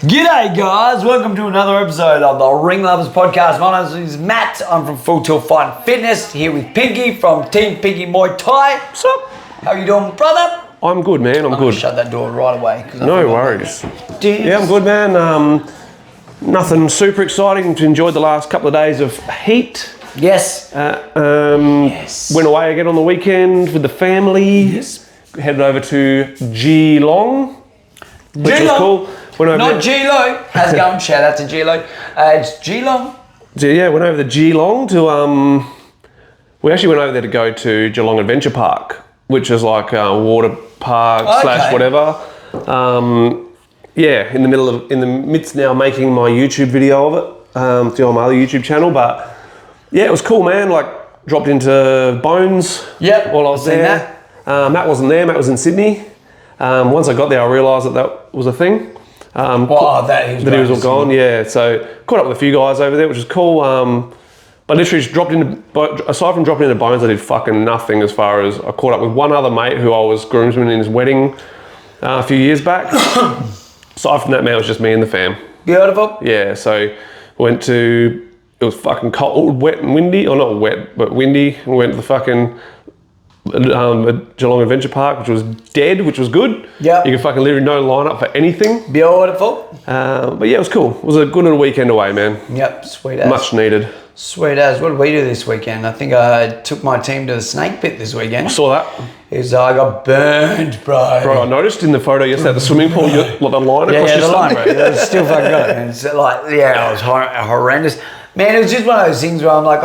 G'day guys, welcome to another episode of the Ringlovers podcast. My name is Matt, I'm from Full Tilt Fight and Fitness, here with Pinky from Team Pinky Muay Thai. What's up? How you doing, brother? I'm good, man, I'm good. Shut that door right away. No worries. Yeah, I'm good, man. Nothing super exciting. Enjoyed the last couple of days of heat. Yes. Yes. Went away again on the weekend with the family. Yes. Headed over to Geelong, which was cool. Not G-Lo. How's it going? Shout out to G-Lo. It's Geelong. Yeah, went over to Geelong to, we actually went over there to go to Geelong Adventure Park, which is like a water park slash whatever. Yeah, in the midst now making my YouTube video of it, to on my other YouTube channel, but yeah, it was cool, man. Like, dropped into Bones while I was there. Matt wasn't there, Matt was in Sydney. Once I got there, I realised that was a thing. That he was all gone, yeah. So caught up with a few guys over there, which is cool. But literally just aside from dropping into Bones, I did fucking nothing as far as I caught up with one other mate who I was groomsman in his wedding a few years back. Aside from that, man, it was just me and the fam. Beautiful. Yeah, so went to, it was fucking cold, wet and windy, or not wet, but windy. We went to the fucking Geelong Adventure Park, which was dead, which was good. Yeah. You could fucking literally no line up for anything. Beautiful. But yeah, it was cool. It was a good little weekend away, man. Yep, sweet as. Much needed. Sweet as. What did we do this weekend? I think I took my team to the snake pit this weekend. I saw that. I got burned, bro. Bro, I noticed in the photo yesterday at the swimming pool, like the line across your the line, bro. It was still fucking good. And it's like, it was horrendous. Man, it was just one of those things where I'm like,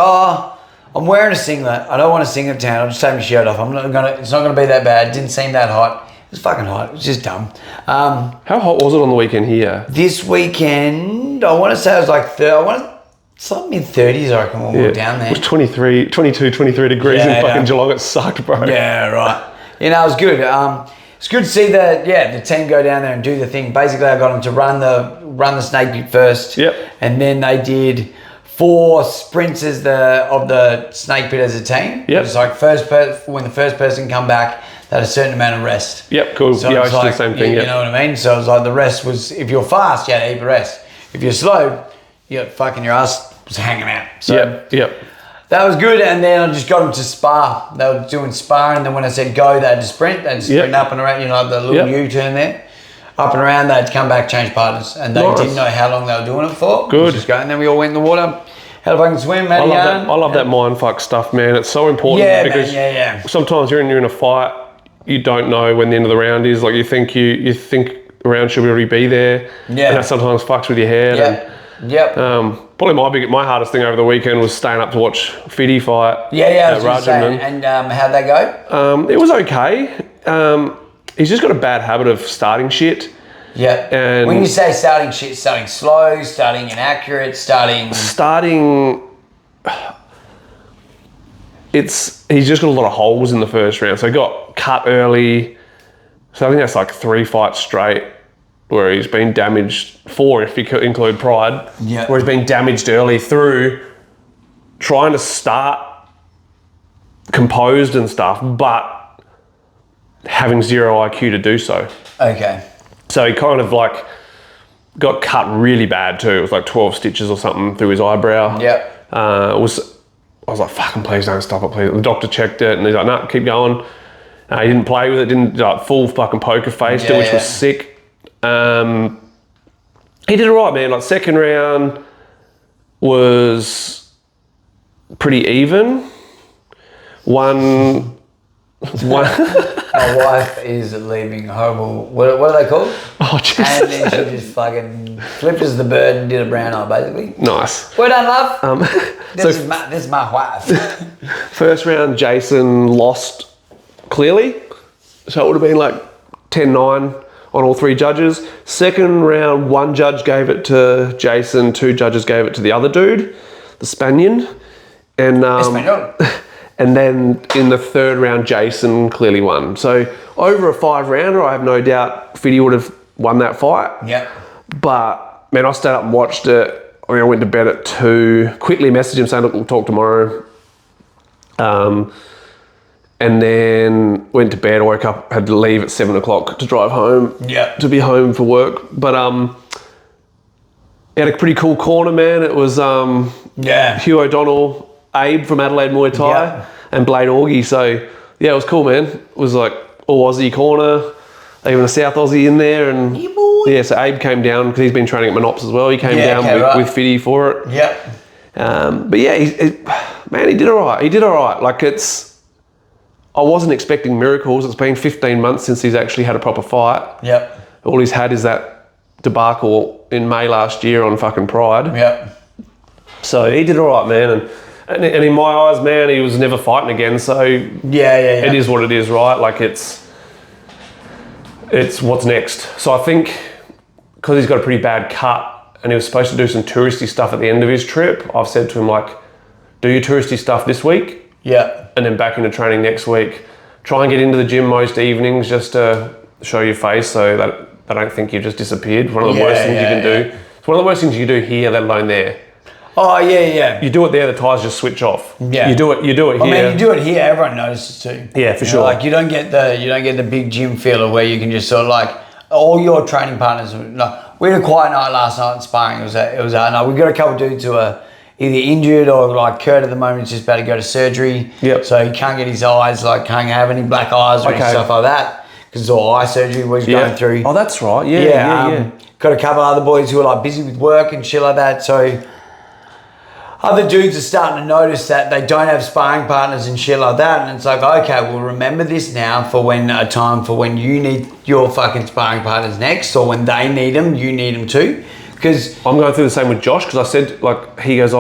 I'm wearing a singlet. I don't want to sing at town. I'll just take my shirt off. It's not gonna be that bad. It didn't seem that hot. It was fucking hot. It was just dumb. How hot was it on the weekend here? This weekend, I want to say it was like it's like mid-30s, I reckon, when we were down there. It was 22, 23 degrees in fucking Geelong. It sucked, bro. Yeah, right. It was good. It's good to see the team go down there and do the thing. Basically, I got them to run the snake pit first. Yep. And then they did 4 sprints of the snake pit as a team. Yep. It was like when the first person come back, they had a certain amount of rest. Yep, cool. So yeah, I used to do like, the same thing. You know what I mean? So it was like the rest was, if you're fast, you had a heap of rest. If you're slow, your ass was hanging out. So yep. that was good. And then I just got them to spar. They were doing spar, and then when I said go, they had to sprint. They'd sprint up and around, the little U-turn there. Up and around, they'd come back, change partners. And they didn't know how long they were doing it for. Good. Just go. And then we all went in the water. Had a fucking swim, I love that mindfuck stuff, man. It's so important because sometimes you're in a fight, you don't know when the end of the round is. Like you think the round should already be there. Yeah. And that sometimes fucks with your head. Yep. Probably my hardest thing over the weekend was staying up to watch Fiddy fight. I was just saying. And how'd that go? It was okay. He's just got a bad habit of starting shit. Yeah. And when you say starting shit, starting slow, starting inaccurate, starting. He's just got a lot of holes in the first round. So he got cut early. So I think that's like 3 fights straight where he's been damaged, 4 if you include Pride. Yeah. Where he's been damaged early through trying to start composed and stuff, but having 0 IQ to do so. Okay. So he kind of like got cut really bad too. It was like 12 stitches or something through his eyebrow. Yep. I was like, fucking please don't stop it, please. The doctor checked it and he's like, no, keep going. He didn't play with it, didn't like full fucking poker faced it, which was sick. He did all right, man. Like second round was pretty even. One. My wife is leaving horrible. What are they called? Oh, Jesus. And then she just fucking flipped as the bird and did a brown eye, basically. Nice. Well done, love. This is my wife. First round, Jason lost clearly. So it would have been like 10-9 on all 3 judges. Second round, 1 judge gave it to Jason, 2 judges gave it to the other dude, the Spaniard. And and then in the third round, Jason clearly won. So over a 5-rounder, I have no doubt Fiddy would have won that fight. Yep. But man, I stayed up and watched it. I went to bed at 2. Quickly messaged him saying, look, we'll talk tomorrow. and then went to bed, woke up, had to leave at 7 o'clock to drive home. Yeah. To be home for work. But it had a pretty cool corner, man. It was Hugh O'Donnell, Abe from Adelaide Muay Thai, and Blade Orgie. So yeah, it was cool, man. It was like all Aussie corner, even a South Aussie in there, and so Abe came down because he's been training at Monops as well. He came down with Fiddy for it. Yeah. But yeah, he did all right. He did all right. Like I wasn't expecting miracles. It's been 15 months since he's actually had a proper fight. Yep. All he's had is that debacle in May last year on fucking Pride. Yep. So he did all right, man. And in my eyes, man, he was never fighting again. So it is what it is, right? Like it's what's next. So I think because he's got a pretty bad cut and he was supposed to do some touristy stuff at the end of his trip, I've said to him, like, do your touristy stuff this week. Yeah. And then back into training next week. Try and get into the gym most evenings just to show your face so that I don't think you've just disappeared. One of the worst things you can do. It's one of the worst things you can do here, let alone there. Oh yeah. You do it there, the tires just switch off. Yeah. You do it here. I mean, you do it here, everyone notices too. Yeah, for sure. Like you don't get the big gym feeler where you can just sort of like all your training partners. No, we had a quiet night last night in sparring. It was our night. We got a couple of dudes who are either injured or like Kurt at the moment is just about to go to surgery. Yep. So he can't get his eyes, like can't have any black eyes or any stuff like that because it's all eye surgery we're going through. Oh, that's right. Yeah. Got a couple of other boys who are like busy with work and shit like that. So other dudes are starting to notice that they don't have sparring partners and shit like that. And it's like, okay, well, remember this now for when a time for when you need your fucking sparring partners next, or when they need them, you need them too. Because I'm going through the same with Josh because I said, like, he goes,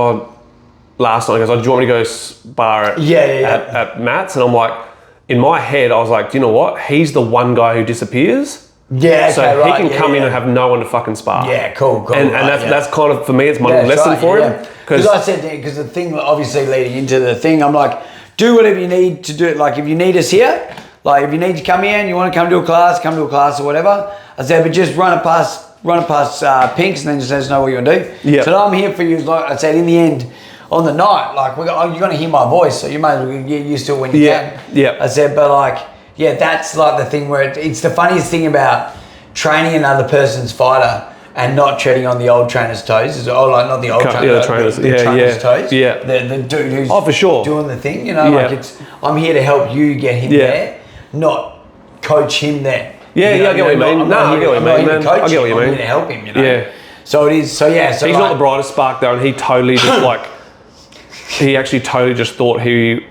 last night, he goes, do you want me to go spar at Matt's? And I'm like, in my head, I was like, do you know what? He's the one guy who disappears. Yeah, okay, so he can come in and have no one to fucking spar. Yeah, cool. And that's kind of, for me, it's my lesson for him. Because I said, because the thing, obviously leading into the thing, I'm like, do whatever you need to do. Like if you need us here, like if you need to come here and you want to come to a class or whatever, I said, but just run it past Pinks and then just let us know what you want to do. Yep. So I'm here for you, like I said, in the end, on the night, like you're going to hear my voice, so you may as well get used to it when you can. Yeah. I said, but like, yeah, that's like the thing where it's the funniest thing about training another person's fighter and not treading on the old trainer's toes. Like not the old trainer, the trainer's toes. Yeah. The dude who's for sure doing the thing, you know, like I'm here to help you get him there, not coach him there. Yeah, I get what you mean. I get what you mean, man. I get what you mean. I'm here to help him, you know. Yeah. So it is. So he's like, not the brightest spark though, and he totally just like he actually totally just thought he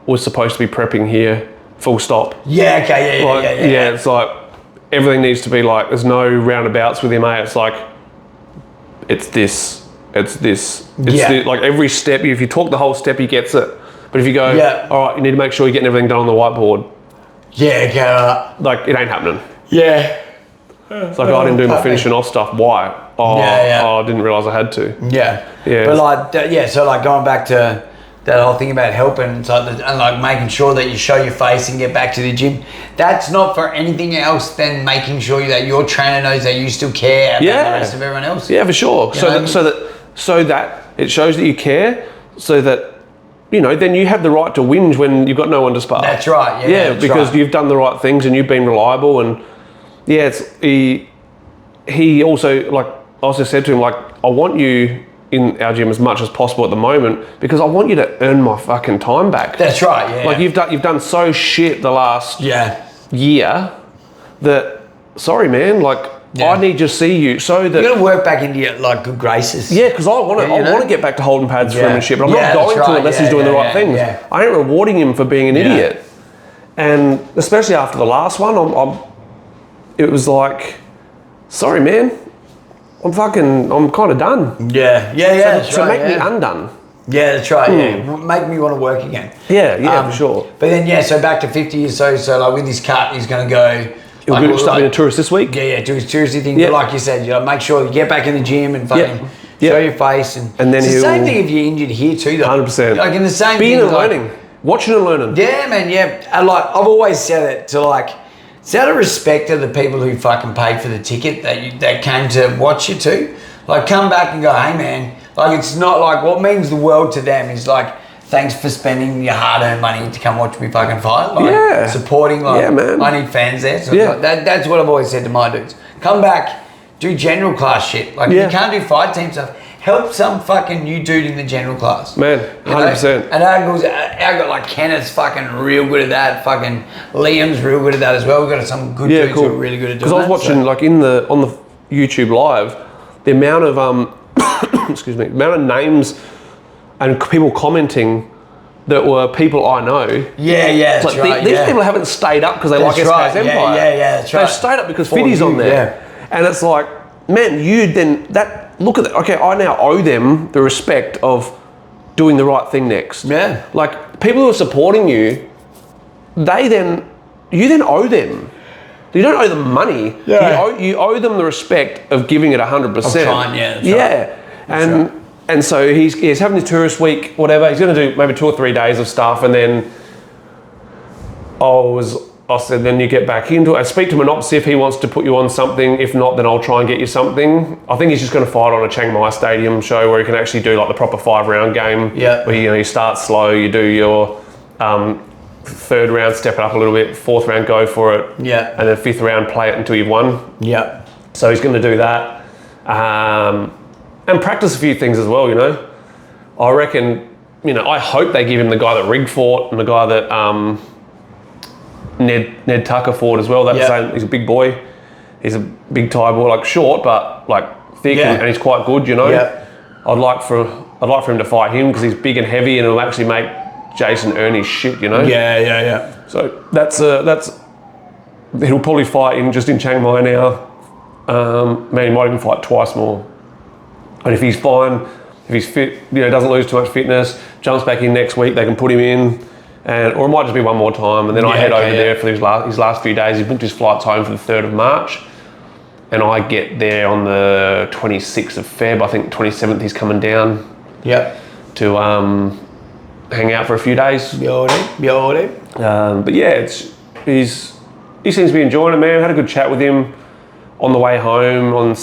was supposed to be prepping here. Full stop. Yeah. Okay. Yeah. It's like everything needs to be like. There's no roundabouts with him. It's like it's this. Like every step. If you talk the whole step, he gets it. But if you go, all right, you need to make sure you're getting everything done on the whiteboard. Yeah. Okay. Like it ain't happening. Yeah. It's like I didn't do my finishing off stuff. Why? Oh, I didn't realise I had to. Yeah. Yeah. But like, so like going back to that whole thing about helping and like making sure that you show your face and get back to the gym. That's not for anything else than making sure that your trainer knows that you still care about the rest of everyone else. Yeah, for sure. So that it shows that you care. So that then you have the right to whinge when you've got no one to spar. That's right. Yeah, because you've done the right things and you've been reliable and he also like I also said to him like I want you in our gym as much as possible at the moment because I want you to earn my fucking time back. That's right, yeah. Like you've done so shit the last year that sorry man, like I need to see you so that you're gonna work back into your like good graces. Yeah, because I want to get back to holding pads for him and shit, but I'm not going to unless he's doing the right things. Yeah. I ain't rewarding him for being an idiot. And especially after the last one, it was like, sorry man, I'm kind of done. Yeah. So make me undone. Yeah, that's right. Yeah, make me want to work again. Yeah, for sure. But then so back to 50 years. So like with his cut, he's going to go. He'll start being a tourist this week. Yeah, do his touristy thing. But like you said, make sure you get back in the gym and fucking show your face. And then it's the same thing if you're injured here too, though. 100%. Like in the same being thing. and learning, watching and learning. Yeah, man. Yeah, and like I've always said it to like. It's out of respect to the people who fucking paid for the ticket that came to watch you too. Like come back and go, hey man, like it's not like what means the world to them is like thanks for spending your hard-earned money to come watch me fucking fight. Like, Yeah. supporting, like, Yeah, man. I need fans there. So Yeah. like, that's what I've always said to my dudes. Come back, do general class shit. Like, Yeah. you can't do fight team stuff. Help some fucking new dude in the general class. Man, You know? 100%. And I got like Kenneth's fucking real good at that. Fucking Liam's real good at that as well. We've got some good dudes who are really good at doing that. Because I was watching like on the YouTube live, the amount of excuse me, the amount of names and people commenting that were people I know. Yeah, that's like right. These people haven't stayed up because they That's like right. SK's Empire. Yeah, that's right. They've stayed up because For Fiddy's you, on there. yeah. And it's like, man, look at that. Okay, I now owe them the respect of doing the right thing next. Yeah. Like, people who are supporting you, you then owe them. You don't owe them money. Yeah. You owe them the respect of giving it 100%. Of trying, yeah, that's right. And so he's having his tourist week, whatever. He's going to do maybe 2 or 3 days of stuff, and then I said, then you get back into it. I speak to him and see if he wants to put you on something. If not, then I'll try and get you something. I think he's just going to fight on a Chiang Mai Stadium show where you can actually do like the proper 5-round game. Yeah. Where you start slow, you do your 3rd round, step it up a little bit, 4th round, go for it. Yeah. And then 5th round, play it until you've won. Yeah. So he's going to do that. And practice a few things as well, you know. I reckon, I hope they give him the guy that Rig fought and the guy that Ned Tucker fought as well. He's a big boy. He's a big Thai boy, like short but like thick, and he's quite good, you know. Yeah. I'd like for him to fight him because he's big and heavy and it'll actually make Jason earn his shit, you know. Yeah. So that's he'll probably fight in Chiang Mai now. Man, he might even fight twice more. And if he's fine, if he's fit, doesn't lose too much fitness, jumps back in next week, they can put him in, or it might just be one more time. And then I head over there for his last few days. He booked his flights home for the 3rd of March, and I get there on the 26th of Feb. I think 27th he's coming down. Yeah. To hang out for a few days. Beauty. But yeah, he seems to be enjoying it, man. Had a good chat with him on the way home on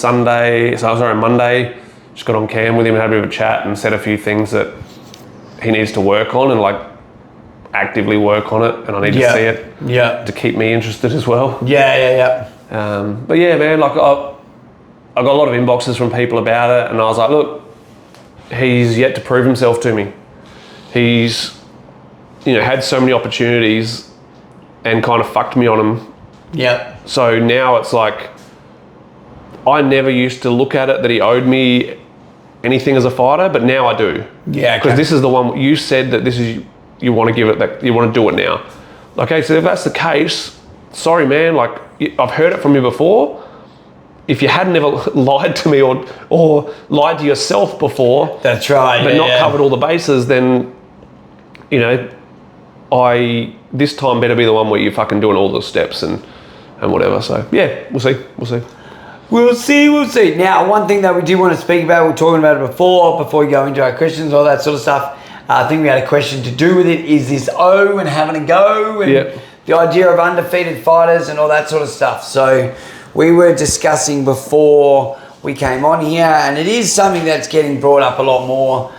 Monday. Just got on cam with him and had a bit of a chat and said a few things that he needs to work on and like actively work on it, and I need to see it to keep me interested as well. Yeah. But yeah, man, like I got a lot of inboxes from people about it, and I was like, look, he's yet to prove himself to me. He's had so many opportunities and kind of fucked me on them. Yeah. So now it's like, I never used to look at it that he owed me anything as a fighter, but now I do. Yeah. Because this is the one you said that this is, you want to give it, that you want to do it now. Okay, so if that's the case, sorry, man. Like, I've heard it from you before. If you hadn't ever lied to me or lied to yourself before, that's right, but not covered all the bases, then this time better be the one where you're fucking doing all the steps and whatever. So yeah, we'll see. We'll see. Now, one thing that we do want to speak about, we were talking about it before we go into our questions, all that sort of stuff. I think we had a question to do with it. Is this O and having a go and the idea of undefeated fighters and all that sort of stuff. So we were discussing before we came on here, and it is something that's getting brought up a lot more.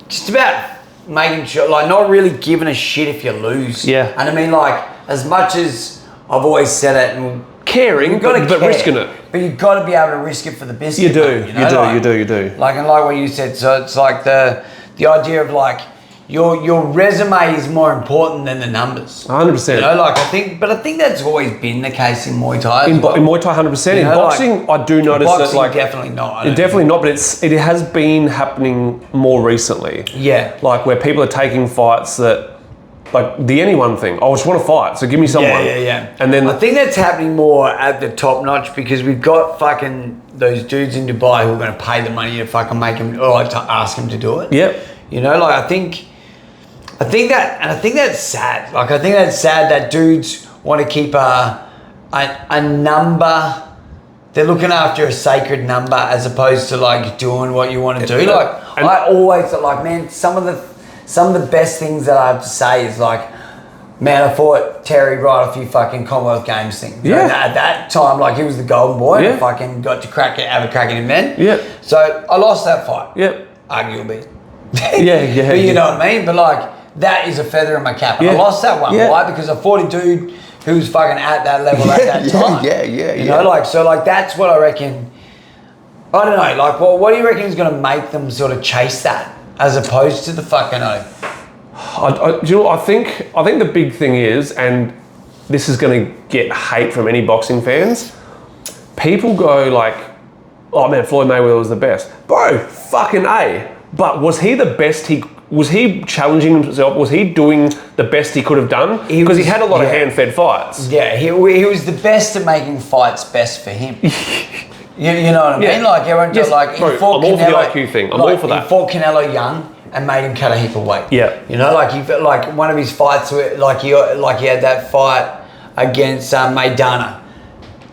Just about making sure, like, not really giving a shit if you lose. Yeah. And I mean, like, as much as I've always said it, and caring, but risking it. But you've got to be able to risk it for the biscuit. You do. You do. Like, and like what you said, so it's like the idea of like your resume is more important than the numbers. 100%. Like I think that's always been the case in Muay Thai. In Muay Thai, 100%. In boxing, like, I do notice that, like, definitely not. Definitely not, but it has been happening more recently. Yeah. Like where people are taking fights that, like the anyone thing. I just want to fight, so give me someone. Yeah. And then I think that's happening more at the top notch because we've got fucking those dudes in Dubai who are going to pay the money to fucking make him, or like to ask him to do it. Yep. Like I think that's sad. Like I think that's sad that dudes want to keep a number. They're looking after a sacred number as opposed to like doing what you want to do. Like I always like, man, some of the best things that I have to say is like, man, I fought Terry right off you fucking Commonwealth Games thing. Yeah. And at that time, like, he was the golden boy. Yeah. And I fucking got to have a crack at him then. Yeah. So I lost that fight. Yep. Arguably. Yeah. But you know what I mean? But like, that is a feather in my cap. Yeah. I lost that one. Yeah. Why? Because I fought a dude who was fucking at that level at that time. You know, like, so like, that's what I reckon. I don't know, like, what do you reckon is going to make them sort of chase that as opposed to the fucking do you know what I think? I think the big thing is, and this is going to get hate from any boxing fans, people go like, oh man, Floyd Mayweather was the best. Bro, fucking A. But was he the best was he challenging himself? Was he doing the best he could have done? Because he had a lot of hand-fed fights. Yeah, he was the best at making fights best for him. You know what I mean? Like, everyone just like, bro, I'm all for the IQ thing. I'm all for that. He fought Canelo young and made him cut a heap of weight. Yeah. You know, like, he felt like one of his fights, like he had that fight against Maidana.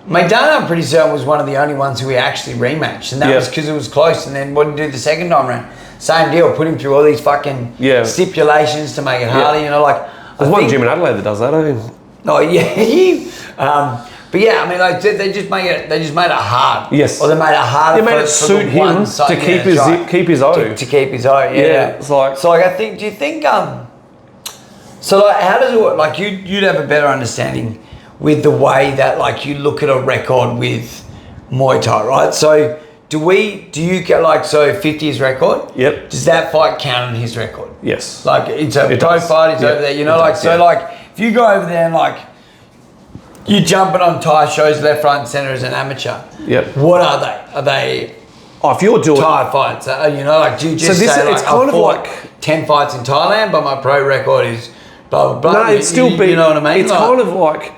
Maidana, I'm pretty certain, was one of the only ones who he actually rematched. And that was because it was close. And then what did he do the second time around? Same deal, put him through all these fucking stipulations to make it harder. You know, like, there's one gym in Adelaide that does that, I mean. Oh yeah. But yeah, I mean, like, they just made it hard. Yes. Or they made it harder. They made it suit him to keep his own. To keep his own. Yeah. It's like. So like, I think. Do you think? So like, how does it work? Like, you'd have a better understanding with the way that like you look at a record with Muay Thai, right? So do you get like, so 50's record? Yep. Does that fight count on his record? Yes. Like, it's a pro fight. It's over there. You know, like, so like, if you go over there and like, you're jumping on Thai shows left, right, and centre as an amateur. Yep. What are they? Are they if you're doing Thai fights? You know, like, do you just say like, it's kind I fought 10 fights in Thailand, but my pro record is blah blah blah. No, it's still you know what I mean? It's like, kind of like,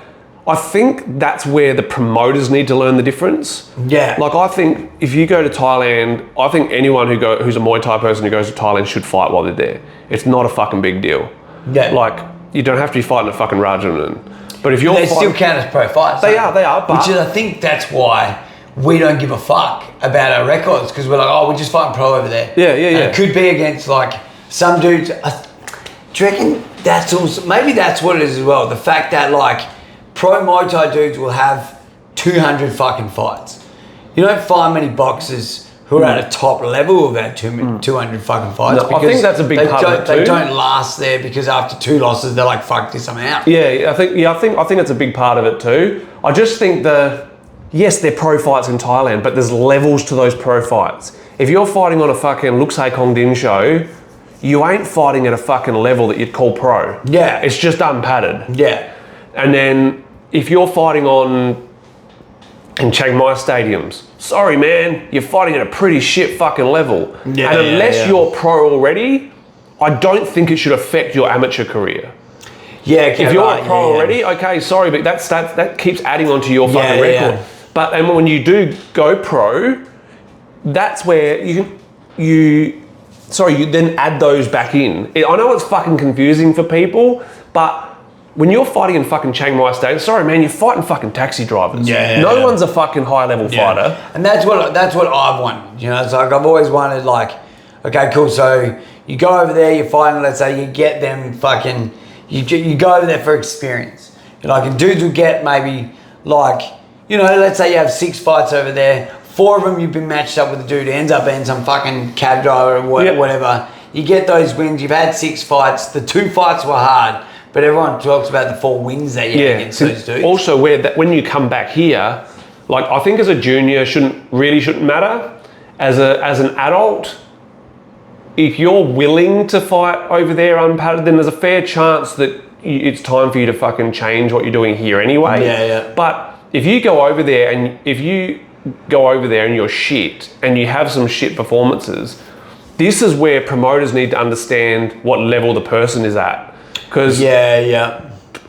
I think that's where the promoters need to learn the difference. Yeah. Like, I think if you go to Thailand, I think anyone who's a Muay Thai person who goes to Thailand should fight while they're there. It's not a fucking big deal. Yeah. Like, you don't have to be fighting a fucking Rajanan. But if you're still count as pro fights. They are, but... Which is, I think that's why we don't give a fuck about our records, because we're like, oh, we're just fighting pro over there. Yeah. And it could be against like some dudes. Do you reckon that's also, maybe that's what it is as well? The fact that like pro Muay Thai dudes will have 200 fucking fights. You don't find many boxers who are at a top level who've had 200 fucking fights. No, I think that's a big part of it too. They don't last there because after 2 losses, they're like, fuck this, I'm out. Yeah, I think that's a big part of it too. I just think yes, they're pro fights in Thailand, but there's levels to those pro fights. If you're fighting on a fucking Luxay Kong Din show, you ain't fighting at a fucking level that you'd call pro. Yeah. It's just unpadded. Yeah. And then if you're fighting in Chiang Mai stadiums, sorry man, you're fighting at a pretty shit fucking level. Yeah, and unless you're pro already, I don't think it should affect your amateur career. Yeah, okay, if you're a pro already, okay, sorry, but that keeps adding onto your fucking record. Yeah. But and when you do go pro, that's where you then add those back in. I know it's fucking confusing for people, but when you're fighting in fucking Chiang Mai Stadium, sorry man, you're fighting fucking taxi drivers. No one's a fucking high level fighter. And that's what I've wanted. You know, it's like I've always wanted like, okay, cool. So you go over there, you're fighting. Let's say you get them fucking. You go over there for experience. You're like, and dudes will get maybe like, you know, let's say you have 6 fights over there. 4 of them you've been matched up with a dude who ends up being some fucking cab driver or whatever. You get those wins. You've had 6 fights. The 2 fights were hard. But everyone talks about the 4 wins that you had against those dudes. Also, when you come back here, like I think as a junior shouldn't matter. As an adult, if you're willing to fight over there unpadded, then there's a fair chance that it's time for you to fucking change what you're doing here anyway. Yeah. But if you go over there and you're shit and you have some shit performances, this is where promoters need to understand what level the person is at. Because I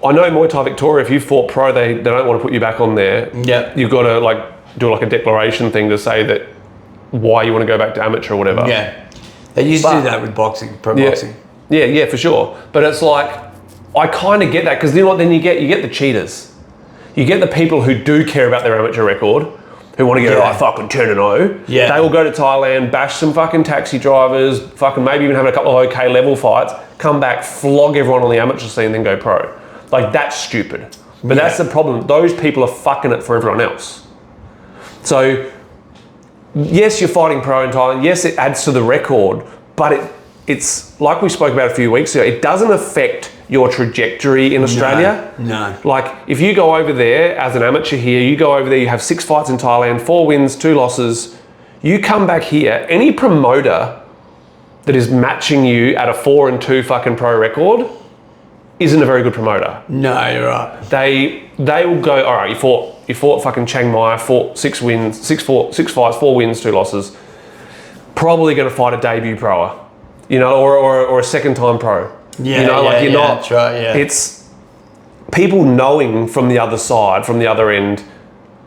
know Muay Thai Victoria, if you fought pro, they don't want to put you back on there. Yeah. You've got to like do like a declaration thing to say that why you want to go back to amateur or whatever. Yeah. They used to do that with boxing, pro boxing. Yeah, for sure. But it's like, I kind of get that because then you get the cheaters. You get the people who do care about their amateur record, who want to go like fucking 10-0. Yeah. They will go to Thailand, bash some fucking taxi drivers, fucking maybe even have a couple of okay level fights, come back, flog everyone on the amateur scene, then go pro. Like, that's stupid. But that's the problem. Those people are fucking it for everyone else. So, yes, you're fighting pro in Thailand. Yes, it adds to the record, but it's like we spoke about a few weeks ago, it doesn't affect your trajectory in Australia. No. Like, if you go over there as an amateur here, you go over there, you have 6 fights in Thailand, 4 wins, 2 losses, you come back here, any promoter that is matching you at a 4-2 fucking pro record isn't a very good promoter. No, you're right. They will go, all right, you fought fucking Chiang Mai, 6 wins, 6 fights, 4 wins, 2 losses. Probably going to fight a debut proer, you know, or a second time pro. Yeah, you know, like you're not. That's right. Yeah. It's people knowing from the other side, from the other end,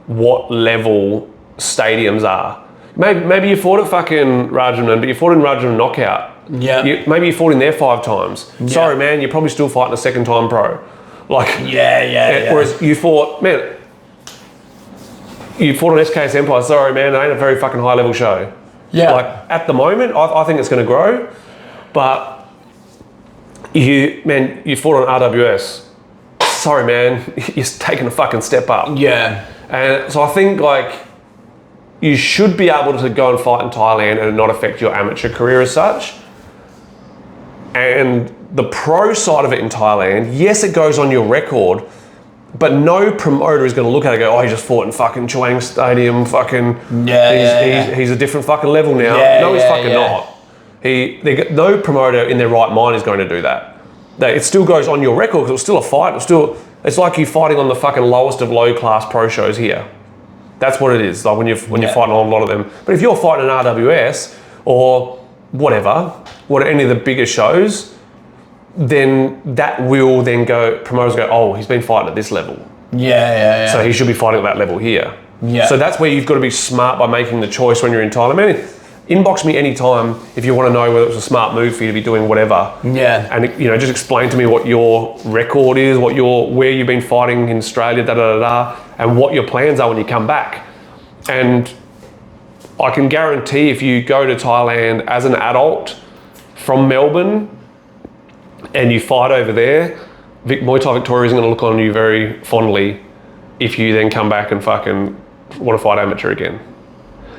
what level stadiums are. Maybe you fought at fucking Rajaman, but you fought in Rajaman knockout. Yeah. Maybe you fought in there 5 times. Yeah. Sorry, man, you're probably still fighting a second time pro. Like, yeah. Whereas you fought on SKS Empire. Sorry, man, it ain't a very fucking high level show. Yeah. Like, at the moment, I think it's going to grow, but you fought on RWS. Sorry, man, you're taking a fucking step up. Yeah. And so I think, like, you should be able to go and fight in Thailand and not affect your amateur career as such. And the pro side of it in Thailand, yes, it goes on your record, but no promoter is going to look at it and go, oh, he just fought in fucking Chuang Stadium, fucking, he's a different fucking level now. No, he's fucking not. No promoter in their right mind is going to do that. It still goes on your record because it was still a fight. It's like you fighting on the fucking lowest of low class pro shows here. That's what it is, like when you're fighting on a lot of them. But if you're fighting an RWS or whatever, any of the bigger shows, then that will then go, promoters go, oh, he's been fighting at this level. Yeah. So he should be fighting at that level here. Yeah. So that's where you've got to be smart by making the choice when you're in Thailand. I mean, inbox me anytime if you want to know whether it's a smart move for you to be doing whatever. Yeah. And, you know, just explain to me what your record is, where you've been fighting in Australia, and what your plans are when you come back. And I can guarantee if you go to Thailand as an adult from Melbourne and you fight over there, Muay Thai Victoria isn't going to look on you very fondly if you then come back and fucking want to fight amateur again.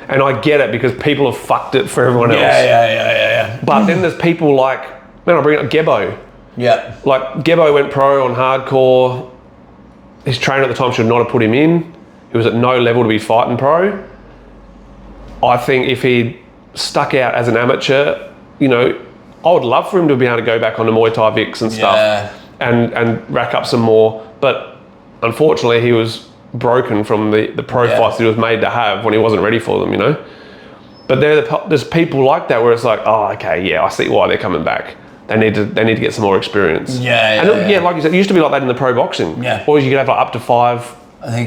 And I get it because people have fucked it for everyone else. Yeah. But then there's people like, man, I'll bring up Gebo. Yeah. Like, Gebo went pro on hardcore. His trainer at the time should not have put him in. He was at no level to be fighting pro. I think if he stuck out as an amateur, you know, I would love for him to be able to go back on the Muay Thai Vics and stuff and rack up some more. But unfortunately, he was broken from the pro fights that he was made to have when he wasn't ready for them, you know. But there's people like that where it's like, oh, okay, yeah, I see why they're coming back. They need to get some more experience. Yeah, like you said, it used to be like that in the pro boxing. Yeah. Or you could have like up to 5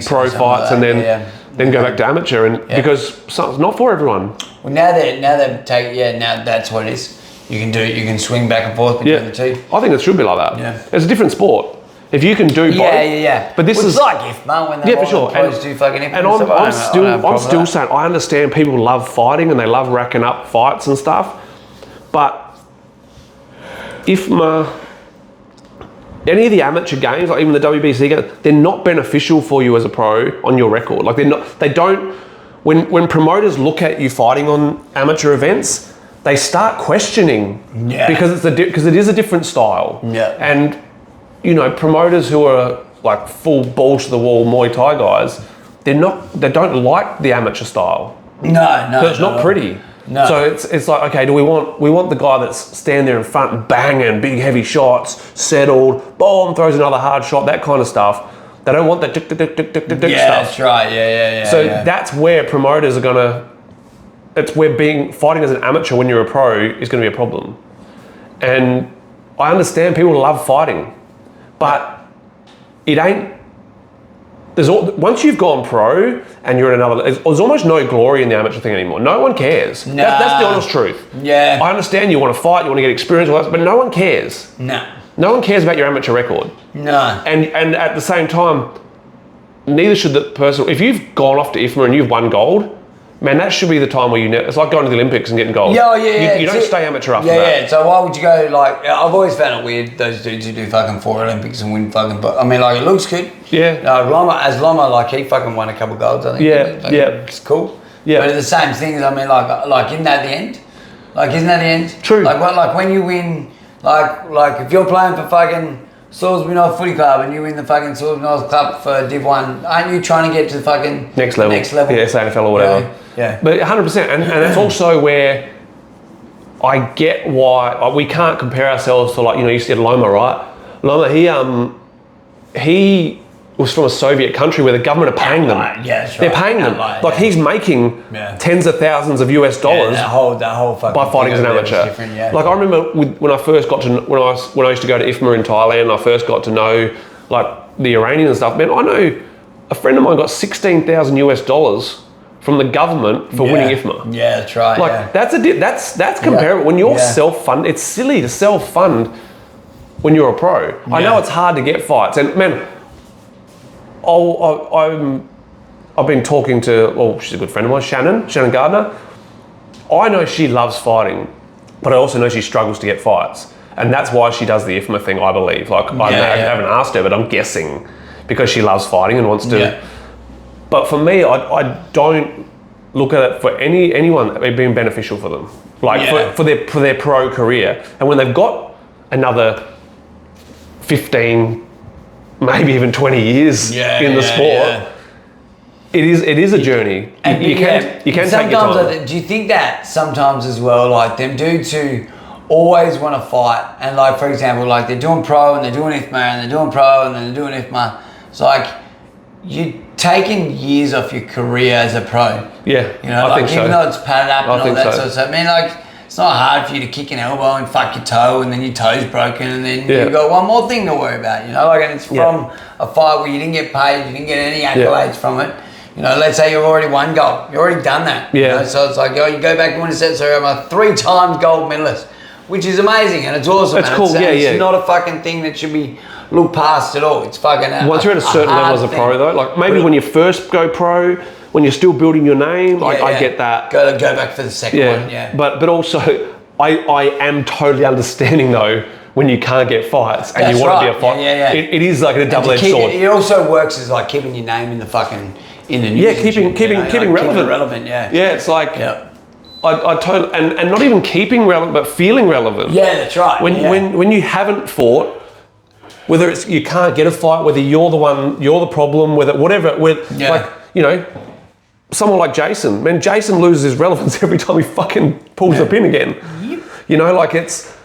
pro fights and then go back to amateur, and because it's not for everyone. Well, now that's what it is. You can swing back and forth between the two. I think it should be like that. Yeah. It's a different sport. If you can do both. Yeah. But this is like IFMA when they for sure. do fucking IFMA. And I'm still saying, I understand people love fighting and they love racking up fights and stuff, but IFMA, any of the amateur games, like even the WBC games, they're not beneficial for you as a pro on your record. Like when promoters look at you fighting on amateur events, they start questioning because it is a different style. Yeah. And you know, promoters who are like full balls to the wall Muay Thai guys, they don't like the amateur style. No. So it's not pretty. No. So it's like, okay, do we want the guy that's standing there in front and banging big heavy shots, settled, boom, throws another hard shot, that kind of stuff. They don't want that tick stuff. That's right. Yeah. So that's where promoters are gonna. That's where fighting as an amateur when you're a pro is going to be a problem. And I understand people love fighting, but it ain't. Once you've gone pro and you're in another, there's almost no glory in the amateur thing anymore. No one cares. No. That's the honest truth. Yeah. I understand you want to fight, you want to get experience, all that, but no one cares. No. No one cares about your amateur record. No. And at the same time, neither should the person. If you've gone off to IFMA and you've won gold, man, that should be the time where it's like going to the Olympics and getting gold. Yeah. You don't stay amateur after that. Yeah. So why would you go like? I've always found it weird those dudes who do fucking 4 Olympics and win fucking. But I mean, like it looks good. Yeah. Lama, like he fucking won a couple golds. I think. Yeah. It's cool. Yeah. But the same thing. I mean, like isn't that the end? Like, isn't that the end? True. Like, what? Like when you win, like if you're playing for fucking Salisbury North Footy Club and you win the fucking Salisbury North Club for Div 1, aren't you trying to get to the fucking next level? Yeah, SANFL or whatever. Yeah. But 100%, and that's also where I get why we can't compare ourselves to, like, you said Loma, right? Loma, he was from a Soviet country where the government are paying them. Yeah, that's right. They're paying them. Like he's making tens of thousands of US dollars. That whole fucking by fighting as an amateur. Like I remember when I first got to when I used to go to IFMA in Thailand, I first got to know like the Iranian and stuff. Man, I know a friend of mine got $16,000 US from the government for winning IFMA. Yeah, that's right. Like that's comparable. When you're self-fund, it's silly to self-fund when you're a pro. I know it's hard to get fights, and man, I've been talking to, she's a good friend of mine, Shannon Gardner. I know she loves fighting, but I also know she struggles to get fights. And that's why she does the IFMA thing, I believe. Like, I haven't asked her, but I'm guessing because she loves fighting and wants to. Yeah. But for me, I don't look at it for anyone being beneficial for them. Like, for their pro career. And when they've got another 15, maybe even 20 years in the sport, it is a journey. And you can take your time. Do you think that sometimes as well, like them dudes who always want to fight, and like for example, like they're doing pro and they're doing IFMA and they're doing pro and then they're doing IFMA. It's like you're taking years off your career as a pro. Yeah, I think so. Even though it's padded up and all that sort of stuff. I mean, like, it's not hard for you to kick an elbow and fuck your toe and then your toe's broken and then you've got one more thing to worry about, Like, and it's from a fight where you didn't get paid, you didn't get any accolades from it. Let's say you've already won gold. You've already done that. Yeah. So it's like, you go back and win a set. So I'm a 3-time gold medalist, which is amazing and it's awesome. It's cool, It's not a fucking thing that should be looked past at all. It's fucking once you're at a certain level as a pro though, like maybe when you first go pro, when you're still building your name, I get that. Go back for the second one, But also, I am totally understanding though when you can't get fights and you want to be a fighter. It is like a double-edged sword. It also works as like keeping your name in the fucking in the news. Yeah, keeping relevant. Yeah, it's like I totally and not even keeping relevant, but feeling relevant. Yeah, that's right. When you haven't fought. Whether it's you can't get a fight, whether you're the problem, whatever, someone like Jason, man, Jason loses his relevance every time he fucking pulls the pin again. Yep. Like it's,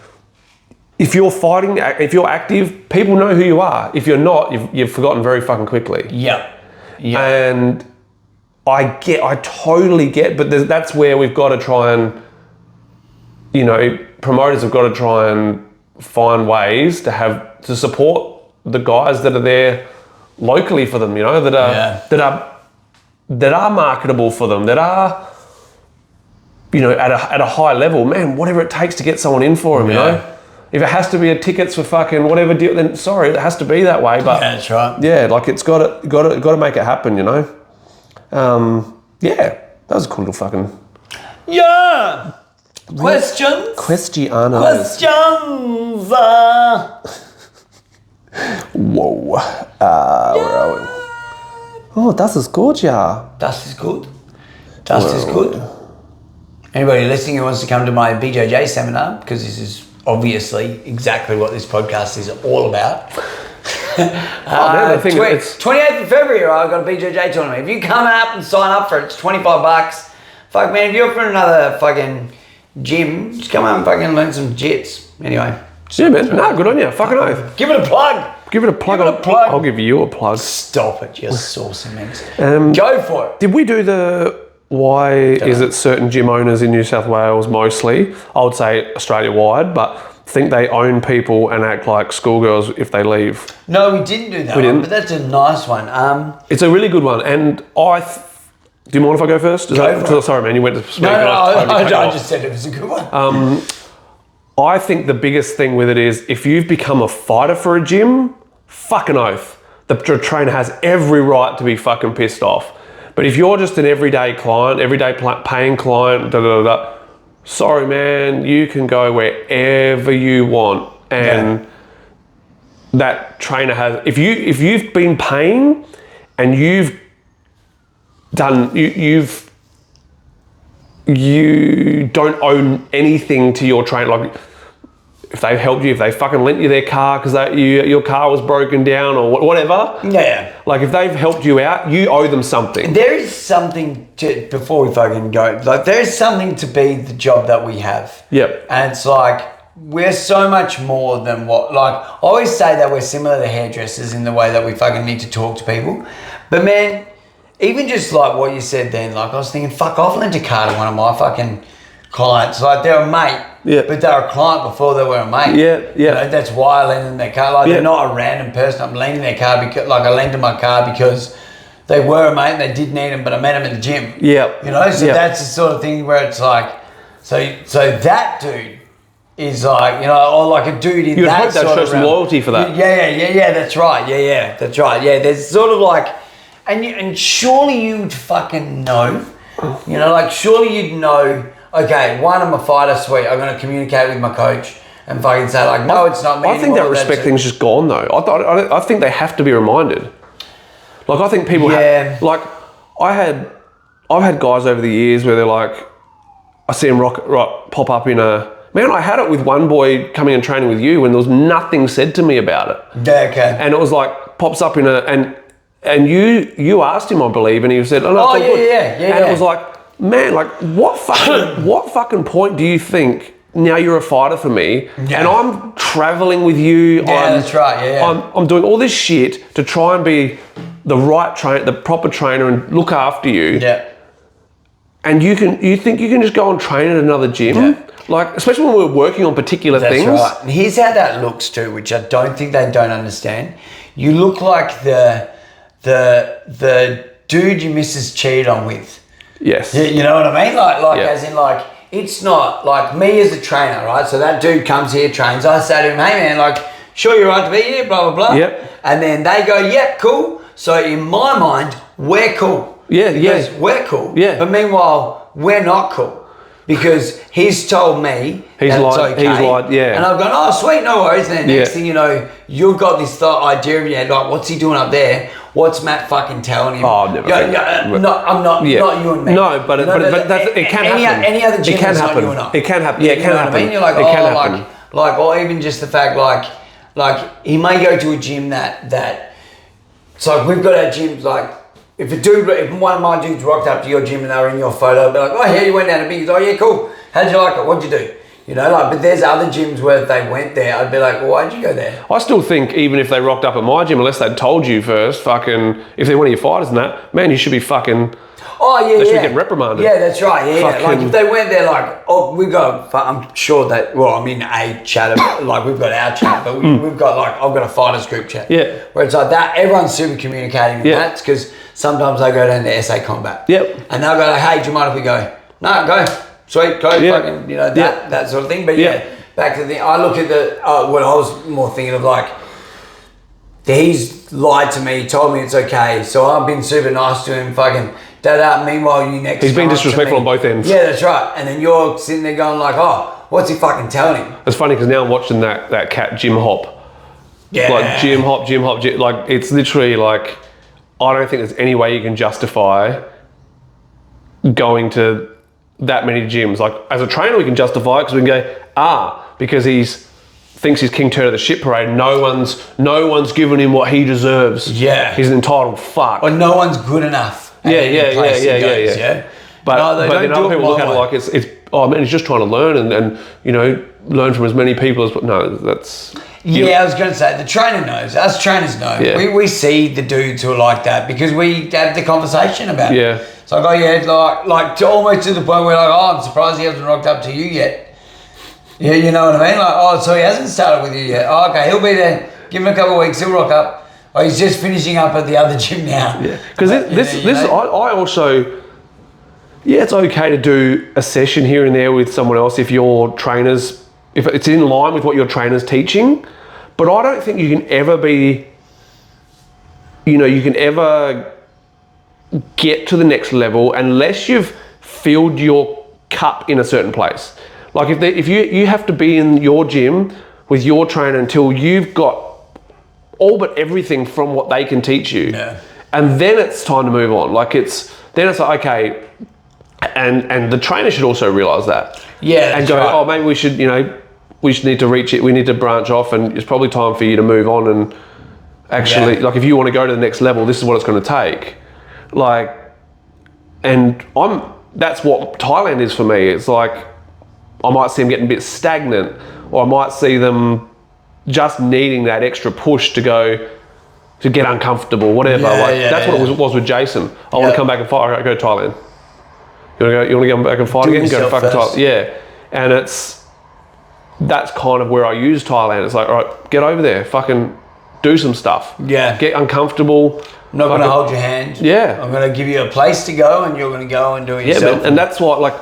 if you're fighting, if you're active, people know who you are. If you're not, you've forgotten very fucking quickly. Yeah. And I totally get, but that's where we've got to try and, promoters have got to try and find ways to support the guys that are there locally for them, that are marketable for them, that are, at a high level, man, whatever it takes to get someone in for them, If it has to be a tickets for fucking whatever deal, then sorry, it has to be that way. But that's right. Yeah, like it's got to make it happen, that was a cool little fucking. Yeah. Questions. Questions. Whoa. Where are we? Oh, das ist gut, ja. Das ist gut. Das ist gut. Anybody listening who wants to come to my BJJ seminar, because this is obviously exactly what this podcast is all about. 28th of February, I've got a BJJ tournament. If you come up and sign up for it, it's $25. Fuck, man, if you're from another fucking gym, just come out and fucking learn some jits. Anyway. Yeah, man. No, good on you. Fucking oath. Give it a plug. Give it a plug. I'll give you a plug. Stop it, you saucy man. Go for it. Did we do why is it certain gym owners in New South Wales mostly, I would say Australia-wide, but think they own people and act like schoolgirls if they leave? No, we didn't do that but that's a nice one. It's a really good one, and do you mind if I go first? Sorry, man, you went to speak. I just said it was a good one. I think the biggest thing with it is if you've become a fighter for a gym, fucking oath, the trainer has every right to be fucking pissed off. But if you're just an everyday client, paying client, sorry, man, you can go wherever you want, and that trainer has. If you've been paying, and you've you don't owe anything to your trainer. Like, if they've helped you, if they fucking lent you their car because your car was broken down or whatever. Yeah. Like, if they've helped you out, you owe them something. There is something to, before we fucking go, like, there is something to be the job that we have. Yep. And it's like, we're so much more than what, like, I always say that we're similar to hairdressers in the way that we fucking need to talk to people. But man, even just like what you said then, like, I was thinking, fuck, I've lent a car to one of my fucking clients. Like, they're a mate, but they're a client before they were a mate. Yeah, yeah. You know, that's why I lent them their car. Like, they're not a random person. I'm lending their car because, like, I lent them my car because they were a mate and they did need them, but I met them in the gym. Yeah. You know, so that's the sort of thing where it's like, so that dude is like, you know, or like a dude in You'd that hope they'd sort show of some realm. loyalty for that. Yeah, that's right. Yeah, that's right. Yeah, there's sort of like, and surely you'd fucking know, you know, like surely you'd know, okay, one, I'm a fighter, sweet, I'm going to communicate with my coach and fucking say like, no, it's not me I think that respect thing's just gone though. I think they have to be reminded. Like, I think people like, I've had guys over the years where they're like, I see them pop up in a, man, I had it with one boy coming and training with you when there was nothing said to me about it. Yeah, okay. And it was like, pops up in a, and you asked him, I believe, and he said, oh, no, it's all good. And it was like, man, like, what fucking point do you think now you're a fighter for me and I'm traveling with you? Yeah, that's right, I'm doing all this shit to try and be the right trainer, the proper trainer and look after you. Yeah. And you think you can just go and train at another gym? Yeah. Like, especially when we're working on particular things. That's right. And here's how that looks too, which I don't think they don't understand. You look like the dude your missus cheated on with. Yes. You know what I mean? Like as in like, it's not like me as a trainer, right? So that dude comes here, trains. I say to him, hey man, like, sure you're right to be here, blah, blah, blah. Yep. And then they go, yep, cool. So in my mind, we're cool. Because we're cool. Yeah. But meanwhile, we're not cool. Because he's told me he's that it's okay. He's like, yeah. And I've gone, oh, sweet, no worries. And then next thing you know, you've got this idea of, like, what's he doing up there? What's Matt fucking telling him? Oh, never. Not you and me. No, but it can happen. Any other gym, it can happen. Not you and I. It can happen. Yeah, it can happen. What I mean? You're like, like, or even just the fact, like he may go to a gym that it's like we've got our gyms, like, if one of my dudes rocked up to your gym and they were in your photo, I'd be like, oh, yeah, you went down to Biggs. Oh, yeah, cool. How'd you like it? What'd you do? You know, like, but there's other gyms where if they went there, I'd be like, well, why'd you go there? I still think even if they rocked up at my gym, unless they'd told you first, fucking, if they're one of your fighters and that, man, you should be fucking... Oh, yeah, they should get reprimanded. Yeah, that's right, yeah. Fucking, like, if they went there, like, oh, we got, I'm sure that, well, I'm in a chat, like, we've got our chat, but we've got, like, I've got a fighters group chat. Yeah. Where it's like that, everyone's super communicating in that, because sometimes they go down to SA Combat. Yep. And they'll go like, hey, do you mind if we go? No, go. Sweet, go. Fucking, you know, that sort of thing. But back to the thing, I look at what I was more thinking of, like, he's lied to me, told me it's okay, so I've been super nice to him, fucking da-da. Meanwhile, you next he's been disrespectful on both ends. Yeah, that's right. And then you're sitting there going like, oh, what's he fucking telling him? It's funny because now I'm watching that cat gym hop. Yeah. Like gym hop, like it's literally like, I don't think there's any way you can justify going to that many gyms. Like, as a trainer, we can justify it because we can go, because thinks he's king turd of the shit parade. No one's given him what he deserves. Yeah. He's an entitled fuck. Or no one's good enough. Yeah. But then other people look at it like it's oh man, he's just trying to learn and you know, learn from as many people as, no, that's... Yeah, I was going to say, the trainer knows. Us trainers know. Yeah. We see the dudes who are like that because we have the conversation about it. Yeah. So I go, like to almost to the point where like, oh, I'm surprised he hasn't rocked up to you yet. Yeah, you know what I mean? Like, oh, so he hasn't started with you yet. Oh, okay, he'll be there. Give him a couple of weeks, he'll rock up. Oh, he's just finishing up at the other gym now. Yeah, because I also... Yeah, it's okay to do a session here and there with someone else if your trainers, if it's in line with what your trainer's teaching, but I don't think you can ever be, you know, you can ever get to the next level unless you've filled your cup in a certain place. Like if you have to be in your gym with your trainer until you've got all but everything from what they can teach you, and then it's time to move on. Like then it's like, okay, And the trainer should also realise that. Yeah, and go, oh, maybe we should, we should need to reach it. We need to branch off, and it's probably time for you to move on and actually, like, if you want to go to the next level, this is what it's going to take. Like, and that's what Thailand is for me. It's like, I might see them getting a bit stagnant, or I might see them just needing that extra push to get uncomfortable, whatever. That's what it was with Jason. I want to come back and fight. All right, go to Thailand. You want to go back and fight again? Go to fucking Thailand. Yeah, and that's kind of where I use Thailand. It's like, all right, get over there, fucking do some stuff. Yeah, get uncomfortable. I'm not going to hold your hand. Yeah, I'm going to give you a place to go, and you're going to go and do it yourself. Yeah, and that's what, like,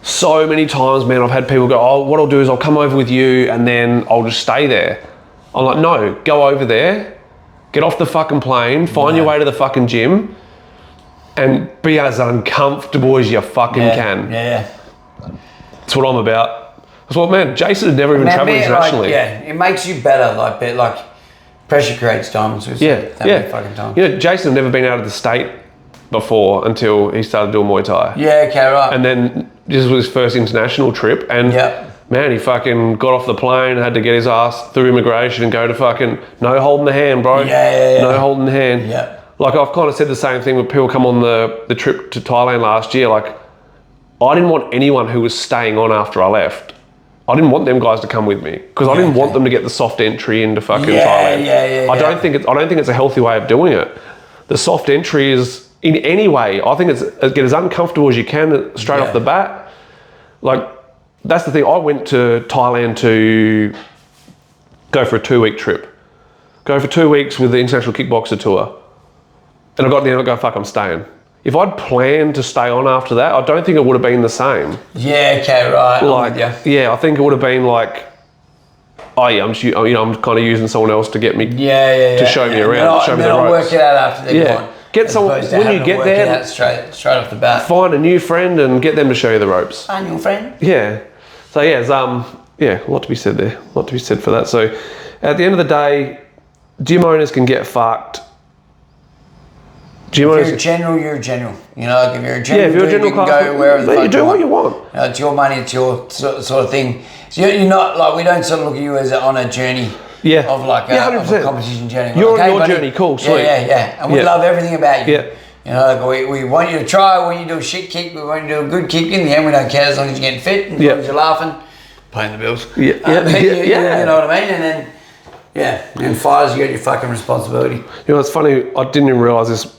so many times, man, I've had people go, oh, what I'll do is I'll come over with you and then I'll just stay there. I'm like, no, go over there, get off the fucking plane, find your way to the fucking gym, and be as uncomfortable as you fucking can. Yeah. That's what I'm about. That's what, man, Jason had never even travelled internationally. It makes you better, like pressure creates diamonds. Fucking time. Jason had never been out of the state before until he started doing Muay Thai. Yeah, okay, right. And then this was his first international trip, and man, he fucking got off the plane, had to get his ass through immigration and go to fucking no holding the hand, bro. Yeah. No holding the hand. Yeah. Like, I've kind of said the same thing when people come on the trip to Thailand last year. Like, I didn't want anyone who was staying on after I left. I didn't want them guys to come with me because I didn't want them to get the soft entry into fucking Thailand. I don't think it's a healthy way of doing it. The soft entry is, in any way, I think it's get as uncomfortable as you can straight off the bat. Like, that's the thing. I went to Thailand to go for a 2-week trip. Go for 2 weeks with the International Kickboxer Tour. And I got there and I go, fuck, I'm staying. If I'd planned to stay on after that, I don't think it would have been the same. Yeah, okay, right. Like, I think it would have been like, I'm kind of using someone else to get me, to show me around, show me the ropes. I'll work it out after they're gone. Get someone, when you get there, straight off the bat. Find a new friend and get them to show you the ropes. Find your friend. Yeah. So there's a lot to be said there. A lot to be said for that. So at the end of the day, gym owners can get fucked. If you're a general, you're a general. If you're a general, you can go wherever the fuck you do what you want. It's your money, it's your sort of thing. So you're not, like, we don't sort of look at you as on a journey. Yeah. Of like a competition journey. You're on your journey, cool, sweet. Yeah. And we love everything about you. Yeah. We want you to try, when you do a shit kick, we want you to do a good kick. In the end, we don't care as long as you're getting fit and as long as you're laughing, paying the bills. You know what I mean? And then, and fighters, you got your fucking responsibility. It's funny, I didn't even realise this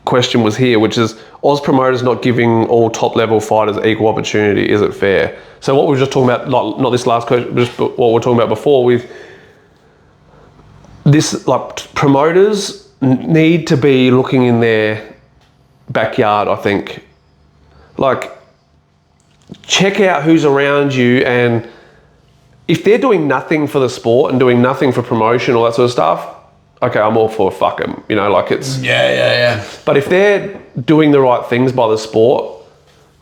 question was here, which is, Oz promoters not giving all top level fighters equal opportunity, is it fair? So what we were just talking about, not this last question, just what we were talking about before with this, like, promoters need to be looking in their backyard, I think. Like, check out who's around you, and if they're doing nothing for the sport and doing nothing for promotion, all that sort of stuff, okay, I'm all for fuck them, like it's... Yeah. But if they're doing the right things by the sport,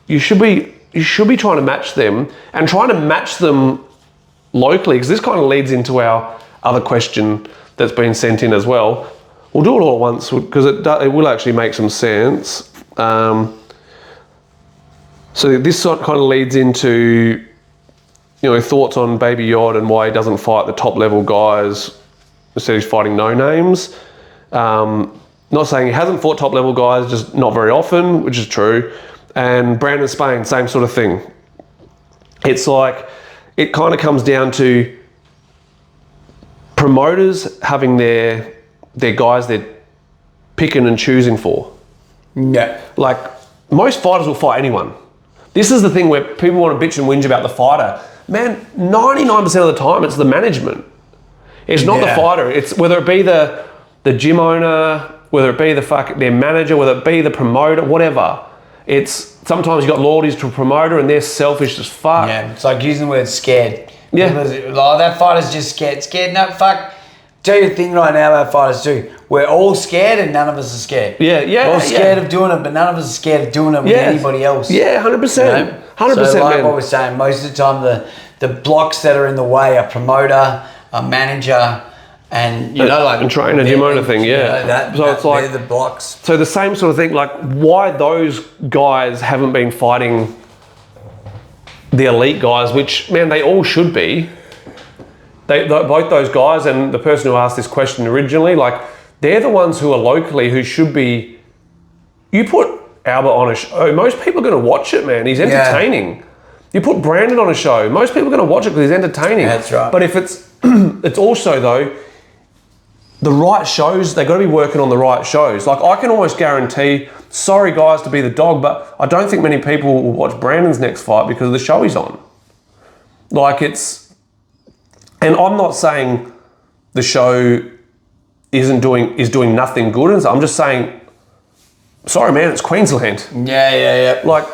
you should be trying to match them, and trying to match them locally, because this kind of leads into our other question that's been sent in as well. We'll do it all at once, because it will actually make some sense. So this sort of kind of leads into, thoughts on Baby Yod and why he doesn't fight the top level guys. Instead he's fighting no-names. Not saying he hasn't fought top-level guys, just not very often, which is true. And Brandon Spain, same sort of thing. It's like, it kind of comes down to promoters having their guys they're picking and choosing for. Yeah. Like, most fighters will fight anyone. This is the thing where people want to bitch and whinge about the fighter. Man, 99% of the time, it's the management. It's not the fighter. It's whether it be the gym owner, whether it be their manager, whether it be the promoter, whatever. It's sometimes you've got loyalties to a promoter and they're selfish as fuck. Yeah, it's like using the word scared. Yeah. Like, that fighter's just scared. Scared, no, fuck. Tell you a thing right now about fighters too. We're all scared and none of us are scared. Yeah. We're all scared of doing it, but none of us are scared of doing it with anybody else. Yeah, 100%. 100%, so like man. what we're saying, most of the time the blocks that are in the way are promoter, a manager, and like and train a gym owner thing, yeah. It's like the blocks. So the same sort of thing, like why those guys haven't been fighting the elite guys, which man, they all should be. Both those guys and the person who asked this question originally, like they're the ones who are locally who should be. You put Albert on a show, most people are going to watch it, man. He's entertaining. Yeah. You put Brandon on a show, most people are going to watch it because he's entertaining. That's right. But if it's also though, the right shows, they've got to be working on the right shows. Like I can almost guarantee, sorry guys to be the dog, but I don't think many people will watch Brandon's next fight because of the show he's on. Like and I'm not saying the show is doing nothing good. I'm just saying, sorry man, it's Queensland. Yeah. Like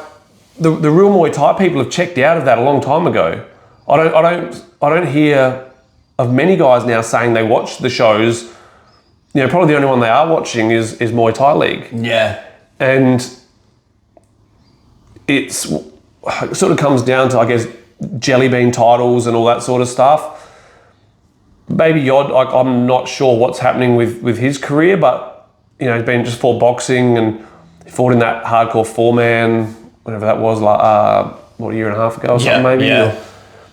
the real Muay Thai people have checked out of that a long time ago. I don't hear of many guys now saying they watch the shows. Probably the only one they are watching is Muay Thai League. Yeah. And it sort of comes down to, I guess, jelly bean titles and all that sort of stuff. Baby Yod, like I'm not sure what's happening with his career, but he's been just fought boxing and he fought in that hardcore 4-man, whatever that was, like a year and a half ago or something maybe. Yeah.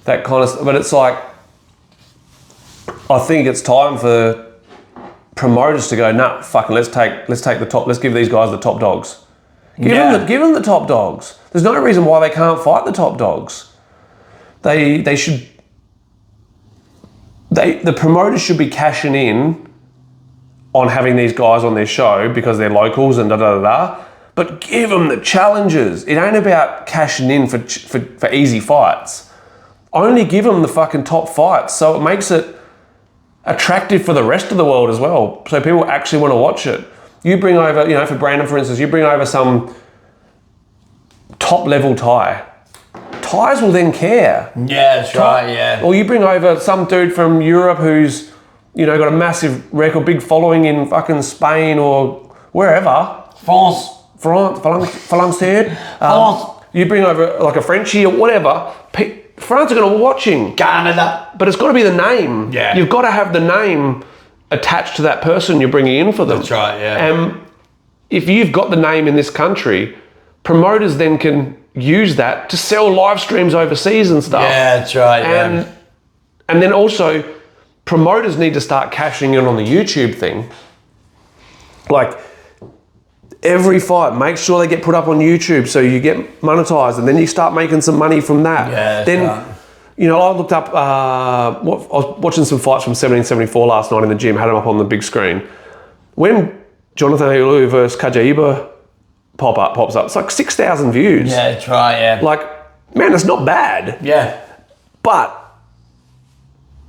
That kind of stuff. But it's like, I think it's time for promoters to go, nah, fucking let's take the top, let's give these guys the top dogs. Give them the top dogs. There's no reason why they can't fight the top dogs. They should. The promoters should be cashing in on having these guys on their show because they're locals and da. But give them the challenges. It ain't about cashing in for easy fights. Only give them the fucking top fights, so it makes it attractive for the rest of the world as well. So people actually want to watch it. You bring over, for Brandon, for instance, you bring over some top level Thai. Thais will then care. Yeah, that's right, yeah. Or you bring over some dude from Europe who's, got a massive record, big following in fucking Spain or wherever. France. You bring over like a Frenchie or whatever. France are going to be watching. Canada. But it's got to be the name. Yeah. You've got to have the name attached to that person you're bringing in for them. That's right, yeah. And if you've got the name in this country, promoters then can use that to sell live streams overseas and stuff. Yeah, that's right, yeah. And then also, promoters need to start cashing in on the YouTube thing. Like, every fight, make sure they get put up on YouTube so you get monetized and then you start making some money from that. Yeah, then, right. I looked up, I was watching some fights from 1774 last night in the gym, had them up on the big screen. When Jonathan Helu versus Kajaiba pops up, it's like 6,000 views. Yeah, that's right, yeah. Like, man, it's not bad. Yeah. But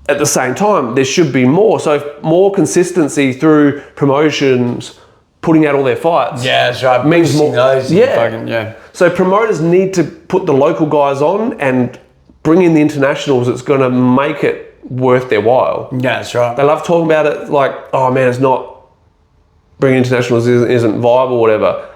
at the same time, there should be more. So more consistency through promotions, putting out all their fights. Yeah, that's right. Means more. Those Yeah. So promoters need to put the local guys on and bring in the internationals. It's going to make it worth their while. Yeah, that's right. They love talking about it like, oh man, it's not, bringing internationals isn't viable, whatever.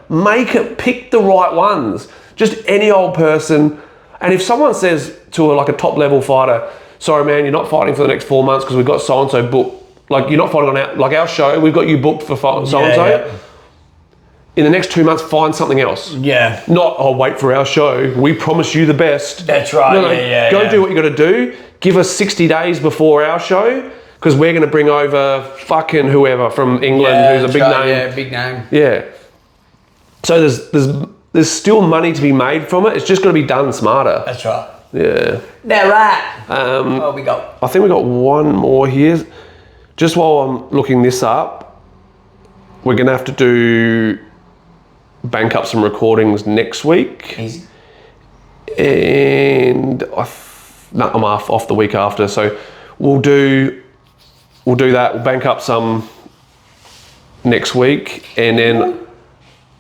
Pick the right ones. Just any old person. And if someone says to a top level fighter, sorry man, you're not fighting for the next 4 months because we've got so-and-so booked. Like you're not fighting on our show, we've got you booked for so-and-so. Yeah. In the next 2 months, find something else. Yeah. Not, wait for our show. We promise you the best. That's right. No, go do what you got to do. Give us 60 days before our show because we're going to bring over fucking whoever from England who's a big name. Yeah, big name. Yeah. So there's still money to be made from it. It's just got to be done smarter. That's right. Yeah. Now, right. What we got? I think we got one more here. Just while I'm looking this up, we're going to have to bank up some recordings next week. Easy. And I'm off the week after, so we'll do that. We'll bank up some next week, and then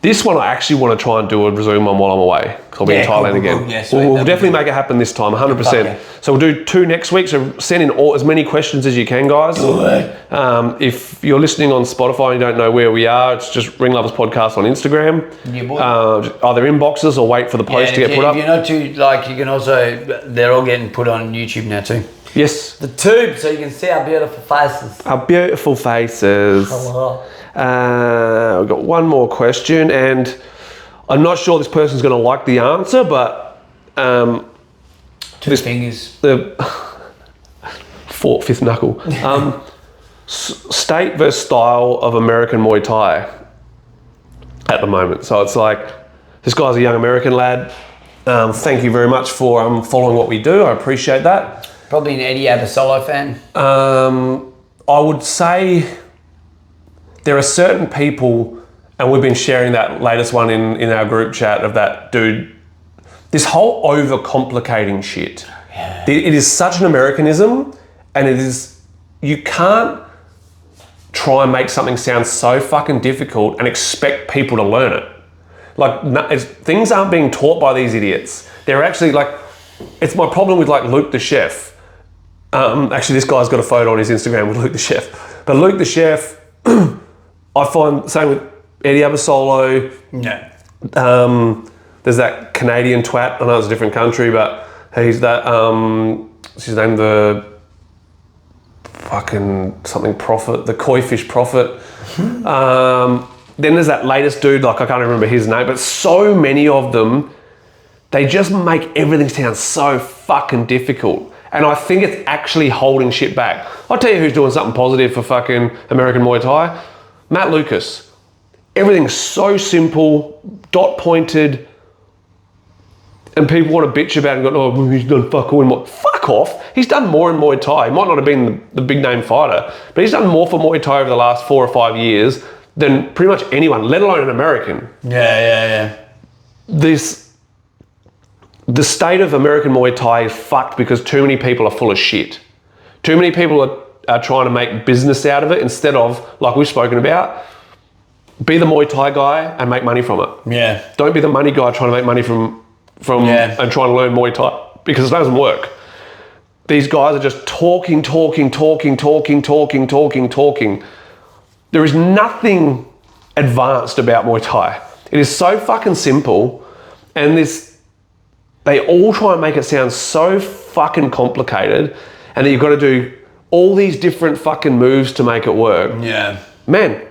this one I actually want to try and do a resume on while I'm away because I'll be in Thailand again. Yeah, we'll definitely make it happen this time, 100%. So we'll do 2 next week. So send in as many questions as you can, guys. If you're listening on Spotify and you don't know where we are, it's just Ringlovers Podcast on Instagram. Either inboxes or wait for the post to get put up. If you're not too, you can also, they're all getting put on YouTube now too. Yes. The tube, so you can see our beautiful faces. Our beautiful faces. Hello. We've got one more question, and I'm not sure this person's going to like the answer, but Two fingers. the fifth knuckle. State versus style of American Muay Thai at the moment. So it's like, this guy's a young American lad. Thank you very much for following what we do. I appreciate that. Probably an Eddie Abasolo fan. I would say there are certain people, and we've been sharing that latest one in our group chat of that dude, this whole overcomplicating shit. Yeah. It is such an Americanism, and it is, you can't try and make something sound so fucking difficult and expect people to learn it. Like, things aren't being taught by these idiots. They're actually like, it's my problem with like Luke the Chef. Actually, this guy's got a photo on his Instagram with Luke the Chef. But Luke the Chef, I find, same with Eddie Abasolo. No. There's that Canadian twat. I know it's a different country, but he's that, what's his name? The fucking something prophet, the koi fish prophet. Then there's that latest dude, like I can't remember his name, but so many of them, they just make everything sound so fucking difficult. And I think it's actually holding shit back. I'll tell you who's doing something positive for fucking American Muay Thai. Matt Lucas. Everything's so simple, dot pointed, and people want to bitch about it and go, oh, he's done fuck all in Muay. Fuck off. He's done more in Muay Thai. He might not have been the big name fighter, but he's done more for Muay Thai over the last 4 or 5 years than pretty much anyone, let alone an American. Yeah. The state of American Muay Thai is fucked because too many people are full of shit. Too many people are trying to make business out of it instead of, like we've spoken about, be the Muay Thai guy and make money from it. Yeah. Don't be the money guy trying to make money from and trying to learn Muay Thai, because it doesn't work. These guys are just talking. There is nothing advanced about Muay Thai. It is so fucking simple, and they all try and make it sound so fucking complicated, and that you've got to do all these different fucking moves to make it work. Yeah. Man,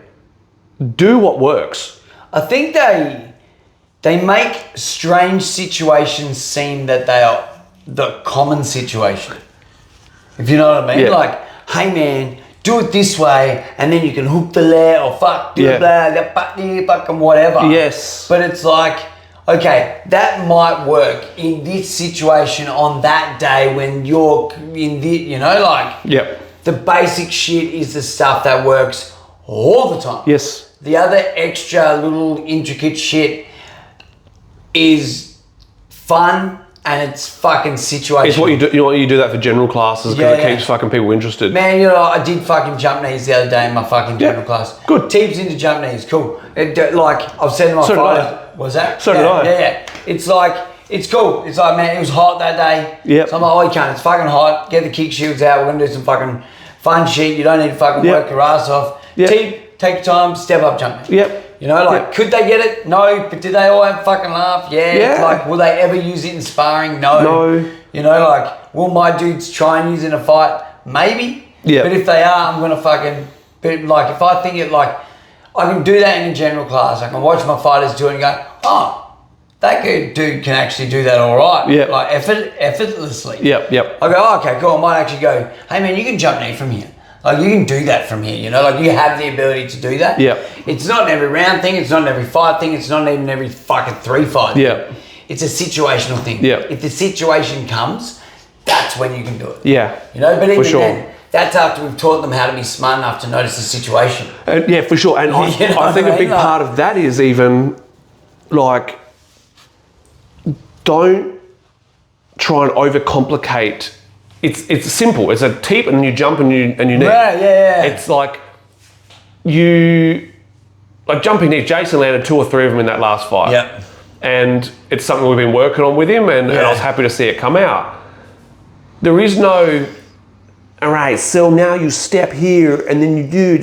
do what works. I think they make strange situations seem that they are the common situation. If you know what I mean? Yeah. Like, hey man, do it this way, and then you can hook the leg, or fucking whatever. Yes. But it's like, okay, that might work in this situation on that day when you're in the, Yep. the basic shit is the stuff that works all the time. Yes. The other extra little intricate shit is fun, and it's fucking situational. It's what you do. You do that for general classes because it keeps fucking people interested. Man, I did fucking jump knees the other day in my fucking general class. Good. Teams into jump knees, cool. I've said to my fighters, was that? So did I. Yeah. It's like, it's cool. It's like, man, it was hot that day. Yep. So I'm like, oh, you can't. It's fucking hot. Get the kick shields out. We're going to do some fucking fun shit. You don't need to fucking work your ass off. Yep. Team, take your time, step up, jump knee. Yep. Could they get it? No. But did they all have fucking laugh? Yeah. Like, will they ever use it in sparring? No. Will my dudes try and use it in a fight? Maybe. Yeah. But if they are, I'm going to fucking, if I think it, I can do that in a general class. I can watch my fighters do it and go, oh, that good dude can actually do that all right. Yeah. Effortlessly. Yep. I go, oh, okay, cool. I might actually go, hey man, you can jump knee from here. Like, you can do that from here, you have the ability to do that. Yeah. It's not an every round thing. It's not an every fight thing. It's not even every fucking 3 fight thing. Yeah. It's a situational thing. Yeah. If the situation comes, that's when you can do it. Yeah. But even for sure. then, that's after we've taught them how to be smart enough to notice the situation. Yeah, for sure. And I think a big part of that is even, don't try and overcomplicate. It's simple. It's a tip, and you jump and you knee. Yeah. It's like jumping knee. Jason landed 2 or 3 of them in that last fight. Yep. And it's something we've been working on with him, and I was happy to see it come out. There is no, all right, so now you step here and then you do.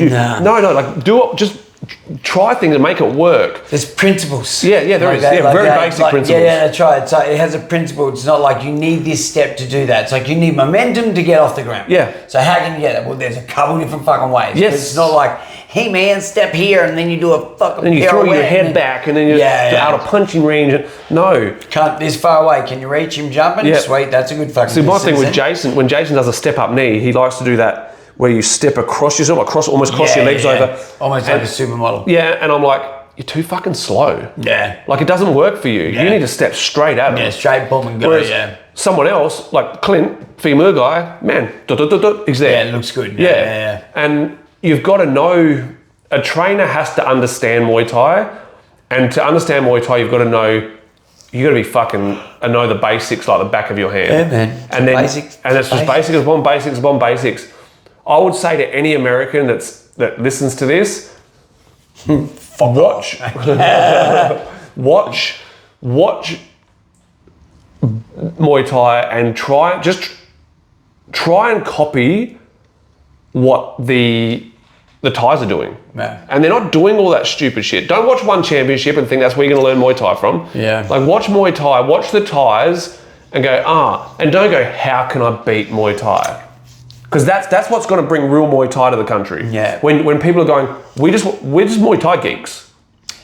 Nah. No, do it. Just try things and make it work. There's principles. Yeah, there is. Very basic principles. Yeah, that's right. So it has a principle. It's not like you need this step to do that. It's like you need momentum to get off the ground. Yeah. So how can you get it? Well, there's a couple different fucking ways. Yes. It's not like, hey man, step here, and then you do a fucking Then you throw your head back, and then you're out of punching range. No. Can't this far away. Can you reach him jumping? Yeah. Sweet, that's a good fucking See, my thing with then. Jason, when Jason does a step up knee, he likes to do that where you step across yourself, almost cross your legs over. Almost like a supermodel. Yeah, and I'm like, you're too fucking slow. Yeah. Like, it doesn't work for you. Yeah. You need to step straight at him. Yeah, straight boom and go. Whereas someone else, like Clint, female guy, man, he's there. Yeah, it looks good. Yeah. And you've got to know, a trainer has to understand Muay Thai, and to understand Muay Thai, you've got to know, you got to be fucking, know the basics like the back of your hand. Yeah, man. And then, basics. and it's just basics upon basics. I would say to any American that listens to this, watch Muay Thai and try and copy what the Thais are doing. Yeah. And they're not doing all that stupid shit. Don't watch one championship and think that's where you're going to learn Muay Thai from. Yeah. Like, watch Muay Thai, watch the Thais and go, and don't go, how can I beat Muay Thai? Because that's what's going to bring real Muay Thai to the country. Yeah. When people are going, we're just Muay Thai geeks.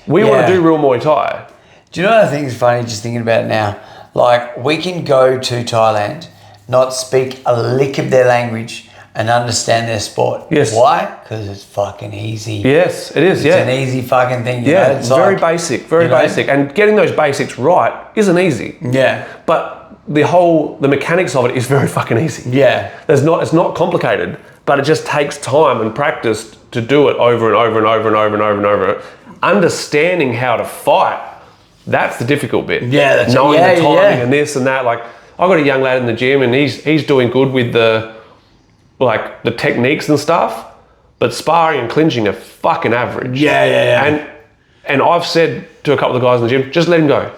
We want to do real Muay Thai. Do you know what I think is funny, just thinking about it now? Like, we can go to Thailand, not speak a lick of their language, and understand their sport. Yes. Why? Because it's fucking easy. Yes, it is, It's an easy fucking thing. You know? It's very like, basic, very basic. And getting those basics right isn't easy. Yeah. But the mechanics of it is very fucking easy. Yeah. It's not complicated, but it just takes time and practice to do it over and over and over and over and over and over. Understanding how to fight, that's the difficult bit. Yeah, that's knowing the timing and this and that. Like, I've got a young lad in the gym and he's doing good with the techniques and stuff, but sparring and clinching are fucking average. Yeah. And I've said to a couple of the guys in the gym, just let him go.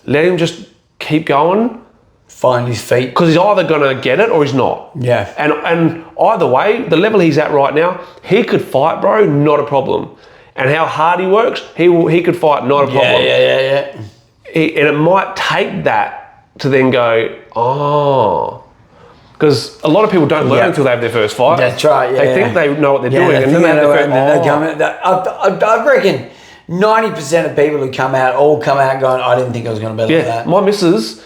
Let him just keep going. Find his feet. Because he's either going to get it or he's not. Yeah. And either way, the level he's at right now, he could fight, bro, not a problem. And how hard he works, he could fight, not a problem. Yeah. And it might take that to then go, because a lot of people don't learn until they have their first fight. That's right, They think they know what they're doing, and then they have their first. I reckon 90% of people who all come out going, I didn't think I was going to be like that. My missus,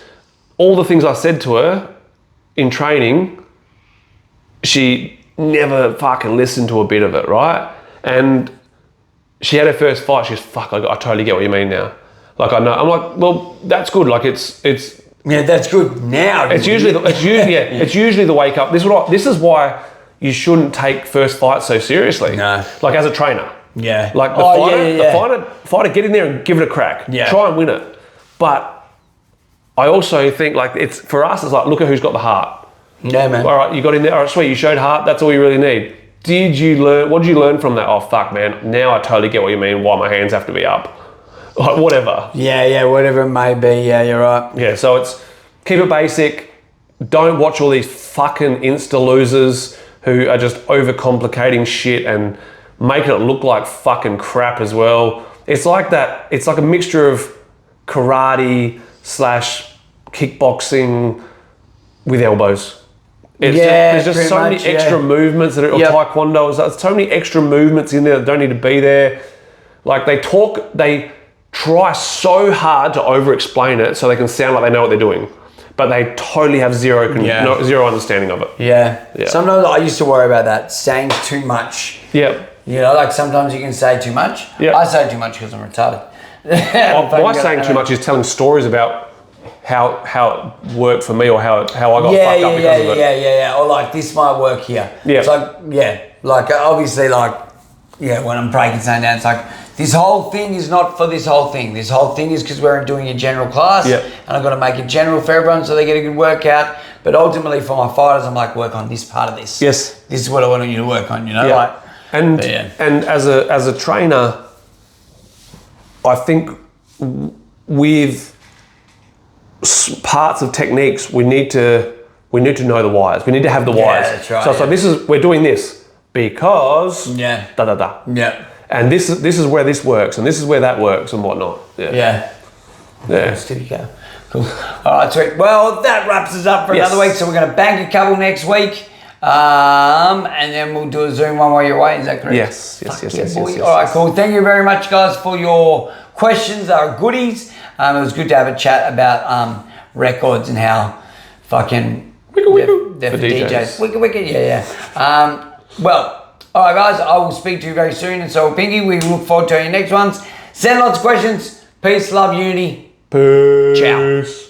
all the things I said to her in training, she never fucking listened to a bit of it, right? And she had her first fight. She goes, fuck, I totally get what you mean now. Like, I know. I'm like, well, that's good. Like, it's. Yeah, that's good now. It's usually the wake up. This is why you shouldn't take first fights so seriously. No. Like, as a trainer. Yeah. Like the fighter, get in there and give it a crack. Yeah. Try and win it. But I also think, like, for us, it's like, look at who's got the heart. Yeah, man. All right, you got in there. All right, sweet. You showed heart. That's all you really need. What did you learn from that? Oh, fuck, man. Now I totally get what you mean. Why my hands have to be up. Like, whatever. Yeah, whatever it may be. Yeah, you're right. Yeah, so it's keep it basic. Don't watch all these fucking Insta losers who are just overcomplicating shit and making it look like fucking crap as well. It's like that. It's like a mixture of karate / kickboxing with elbows. There's just so many extra movements that are, or taekwondo. There's so many extra movements in there that don't need to be there. Like, they try so hard to over-explain it so they can sound like they know what they're doing, but they totally have zero understanding of it. Yeah. Sometimes I used to worry about that, saying too much. Yeah. You know, like sometimes you can say too much. Yeah. I say too much because I'm retarded. My saying too much is telling stories about how it worked for me or how I got fucked up because of it. Yeah. Or like, this might work here. Yeah. It's like, obviously, like, when I'm breaking something down, it's like, this whole thing is not for this whole thing. This whole thing is because we're doing a general class, and I've got to make it general for everyone so they get a good workout. But ultimately, for my fighters, I'm like, work on this part of this. Yes. This is what I want you to work on, you know? Yeah. Like, and as a trainer, I think with parts of techniques, we need to know the whys. We need to have the whys. That's right. So it's like, we're doing this because Yeah. da da da. Yeah. And this is where this works, and this is where that works, and whatnot. Yeah. Yeah. There you go. Cool. All right, sweet. Well, that wraps us up for another week. So we're going to bank a couple next week. And then we'll do a Zoom one while you're away. Is that correct? Yes. All right, cool. Thank you very much, guys, for your questions. They are goodies. It was good to have a chat about records and how fucking they're for DJs. Wicked, yeah. Well, all right, guys. I will speak to you very soon. And so, Pinky, we look forward to your next ones. Send lots of questions. Peace, love, unity. Peace. Ciao.